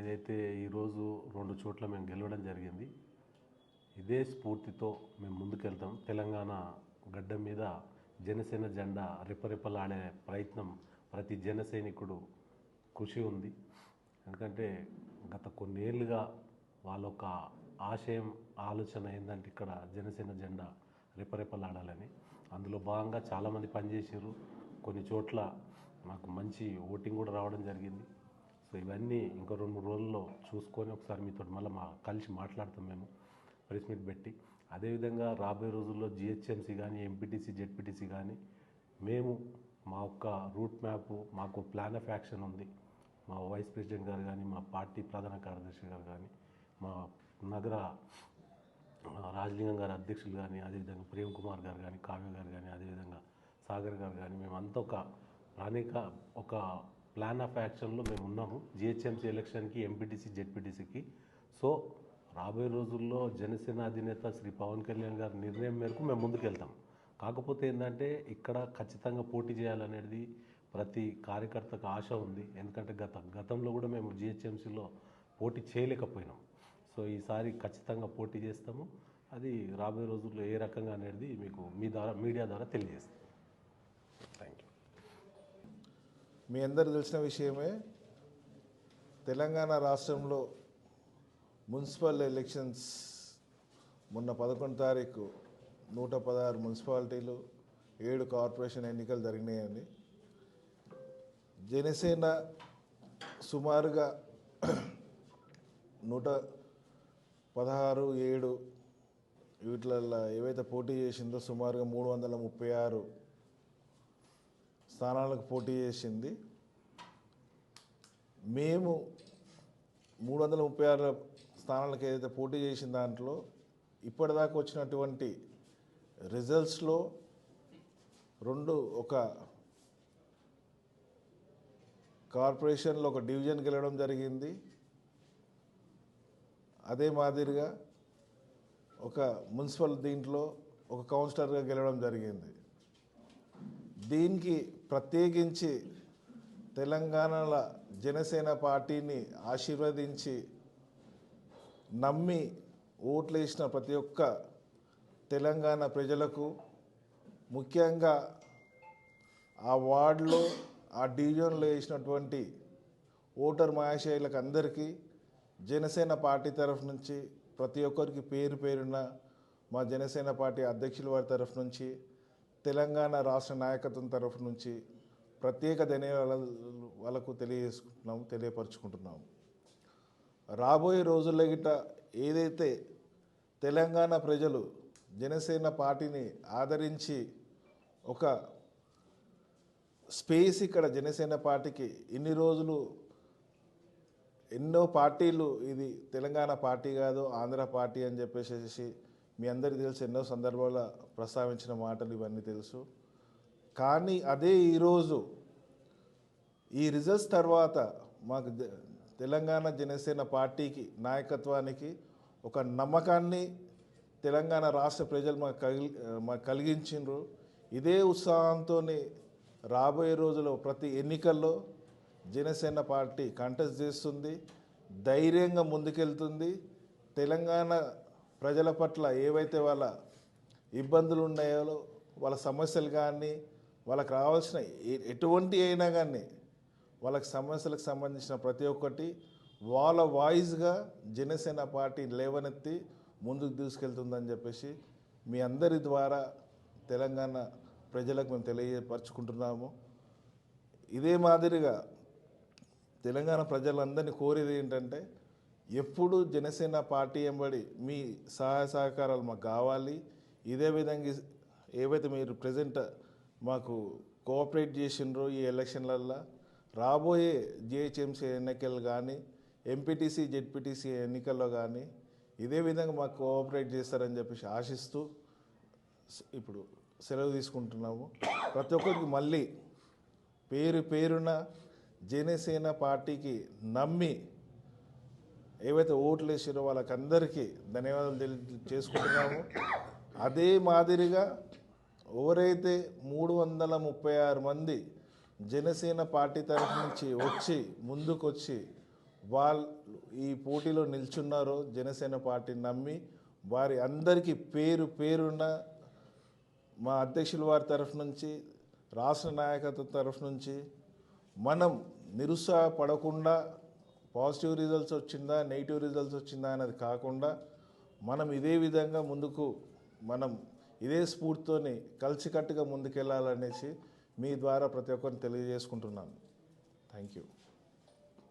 ఏదైతే ఈరోజు 2 చోట్ల మేము గెలవడం జరిగింది. ఇదే స్ఫూర్తితో మేము ముందుకెళ్తాం. తెలంగాణ గడ్డ మీద జనసేన జెండా రెపరెపలాడే ప్రయత్నం ప్రతి జన సైనికుడు కృషి ఉంది. ఎందుకంటే గత కొన్నేళ్ళుగా వాళ్ళొక ఆశయం ఆలోచన ఏంటంటే ఇక్కడ జనసేన జెండా రెపరెపలాడాలని. అందులో భాగంగా చాలామంది పనిచేసారు. కొన్ని చోట్ల మాకు మంచి ఓటింగ్ కూడా రావడం జరిగింది. సో ఇవన్నీ ఇంకో 2-3 రోజుల్లో చూసుకొని ఒకసారి మీతో మళ్ళీ కలిసి మాట్లాడతాం మేము ప్రెస్ మీట్ పెట్టి. అదేవిధంగా రాబోయే రోజుల్లో జిహెచ్ఎంసీ కానీ ఎంపీటీసీ జెడ్పీటీసీ కానీ మేము మా యొక్క రూట్ మ్యాప్ మాకు ప్లాన్ ఆఫ్ యాక్షన్ ఉంది. మా వైస్ ప్రెసిడెంట్ గారు కానీ మా పార్టీ ప్రధాన కార్యదర్శి గారు కానీ మా నగర రాజలింగం గారు అధ్యక్షులు కానీ అదేవిధంగా ప్రేమ్ కుమార్ గారు కానీ కావ్య గారు కానీ అదేవిధంగా సాగర్ గారు కానీ మేమంతా ఒక ప్లాన్ ఆఫ్ యాక్షన్లో మేము ఉన్నాము జిహెచ్ఎంసీ ఎలక్షన్కి ఎంపీటీసీ జెడ్పీటీసీకి. సో రాబోయే రోజుల్లో జనసేన అధినేత శ్రీ పవన్ కళ్యాణ్ గారి నిర్ణయం మేరకు మేము ముందుకెళ్తాం. కాకపోతే ఏంటంటే ఇక్కడ ఖచ్చితంగా పోటీ చేయాలనేది ప్రతి కార్యకర్తకు ఆశ ఉంది. ఎందుకంటే గతంలో కూడా మేము జిహెచ్ఎంసీలో పోటీ చేయలేకపోయినాం. సో ఈసారి ఖచ్చితంగా పోటీ చేస్తాము. అది రాబోయే రోజుల్లో ఏ రకంగా అనేది మీకు మీడియా ద్వారా తెలియజేస్తాం. Thank you. మీ అందరూ తెలిసిన విషయమే, తెలంగాణ రాష్ట్రంలో మున్సిపల్ ఎలక్షన్స్ మొన్న 11 తారీఖు 116 మున్సిపాలిటీలు 7 కార్పొరేషన్ ఎన్నికలు జరిగినాయండి. జనసేన సుమారుగా 116, 7 వీటిలలో ఏవైతే పోటీ చేసిందో సుమారుగా 336 స్థానాలకు పోటీ చేసింది. మేము 336 స్థానాలకు ఏదైతే పోటీ చేసిన దాంట్లో ఇప్పటిదాకా వచ్చినటువంటి రిజల్ట్స్లో ఒక కార్పొరేషన్లో ఒక డివిజన్ గెలవడం జరిగింది. అదే మాదిరిగా ఒక మున్సిపల్ దీంట్లో ఒక కౌన్సిలర్గా గెలవడం జరిగింది. దీనికి ప్రత్యేకించి తెలంగాణలో జనసేన పార్టీని ఆశీర్వదించి నమ్మి ఓట్లేసిన ప్రతి ఒక్క తెలంగాణ ప్రజలకు, ముఖ్యంగా ఆ వార్డులో ఆ డివిజన్లో వేసినటువంటి ఓటర్ మహాశయులకు అందరికీ జనసేన పార్టీ తరఫు నుంచి ప్రతి ఒక్కరికి పేరు పేరున మా జనసేన పార్టీ అధ్యక్షుల వారి తరఫు నుంచి, తెలంగాణ రాష్ట్ర నాయకత్వం తరఫు నుంచి ప్రత్యేక ధన్యవాదాలు వాళ్ళకు తెలియపరుచుకుంటున్నాము. రాబోయే రోజుల్లో గిట్ట ఏదైతే తెలంగాణ ప్రజలు జనసేన పార్టీని ఆదరించి ఒక స్పేస్ ఇక్కడ జనసేన పార్టీకి ఇన్ని రోజులు ఎన్నో పార్టీలు ఇది తెలంగాణ పార్టీ కాదు ఆంధ్ర పార్టీ అని చెప్పేసి మీ అందరికీ తెలుసు, ఎన్నో సందర్భాల్లో ప్రస్తావించిన మాటలు ఇవన్నీ తెలుసు. కానీ అదే ఈరోజు ఈ రిజల్ట్స్ తర్వాత మాకు తెలంగాణ జనసేన పార్టీకి నాయకత్వానికి ఒక నమ్మకాన్ని తెలంగాణ రాష్ట్ర ప్రజలు మాకు కలిగించిండ్రు. ఇదే ఉత్సాహంతో రాబోయే రోజుల్లో ప్రతి ఎన్నికల్లో జనసేన పార్టీ కంటెస్ట్ చేస్తుంది, ధైర్యంగా ముందుకెళ్తుంది. తెలంగాణ ప్రజల పట్ల ఏవైతే వాళ్ళ ఇబ్బందులు ఉన్నాయో, వాళ్ళ సమస్యలు కానీ వాళ్ళకి రావాల్సిన ఎటువంటి అయినా కానీ వాళ్ళకి సమస్యలకు సంబంధించిన ప్రతి ఒక్కటి వాళ్ళ వాయిస్గా జనసేన పార్టీ లేవనెత్తి ముందుకు తీసుకెళ్తుందని చెప్పేసి మీ అందరి ద్వారా తెలంగాణ ప్రజలకు మేము తెలియపరుచుకుంటున్నాము. ఇదే మాదిరిగా తెలంగాణ ప్రజలందరినీ కోరేది ఏంటంటే, ఎప్పుడు జనసేన పార్టీ ఎంబడి మీ సహాయ సహకారాలు మాకు కావాలి. ఇదే విధంగా ఏవైతే మీరు ప్రజెంట్ మాకు కోఆపరేట్ చేసిండ్రో ఈ ఎలక్షన్లల్లో, రాబోయే జిహెచ్ఎంసీ ఎన్నికలు కానీ ఎంపీటీసీ జెడ్పీటీసీ ఎన్నికల్లో కానీ ఇదే విధంగా మాకు కోఆపరేట్ చేస్తారని చెప్పేసి ఆశిస్తూ ఇప్పుడు సెలవు తీసుకుంటున్నాము. ప్రతి ఒక్కరికి మళ్ళీ పేరున జనసేన పార్టీకి నమ్మి ఏవైతే ఓట్లు వేసారో వాళ్ళకందరికీ ధన్యవాదాలు చేసుకుంటున్నాము. అదే మాదిరిగా ఎవరైతే 336 మంది జనసేన పార్టీ తరఫు నుంచి ముందుకొచ్చి వాళ్ళు ఈ పోటీలో నిల్చున్నారో జనసేన పార్టీని నమ్మి వారి అందరికీ పేరు పేరున్న మా అధ్యక్షుల వారి తరఫు నుంచి, రాష్ట్ర నాయకత్వం తరఫు నుంచి మనం నిరుత్సాహపడకుండా పాజిటివ్ రిజల్ట్స్ వచ్చిందా నెగిటివ్ రిజల్ట్స్ వచ్చిందా అనేది కాకుండా మనం ఇదే విధంగా ముందుకు మనం ఇదే స్ఫూర్తితోని కలిసికట్టుగా ముందుకెళ్ళాలనేసి మీ ద్వారా ప్రతి ఒక్కరిని తెలియజేసుకుంటున్నాను. Thank you.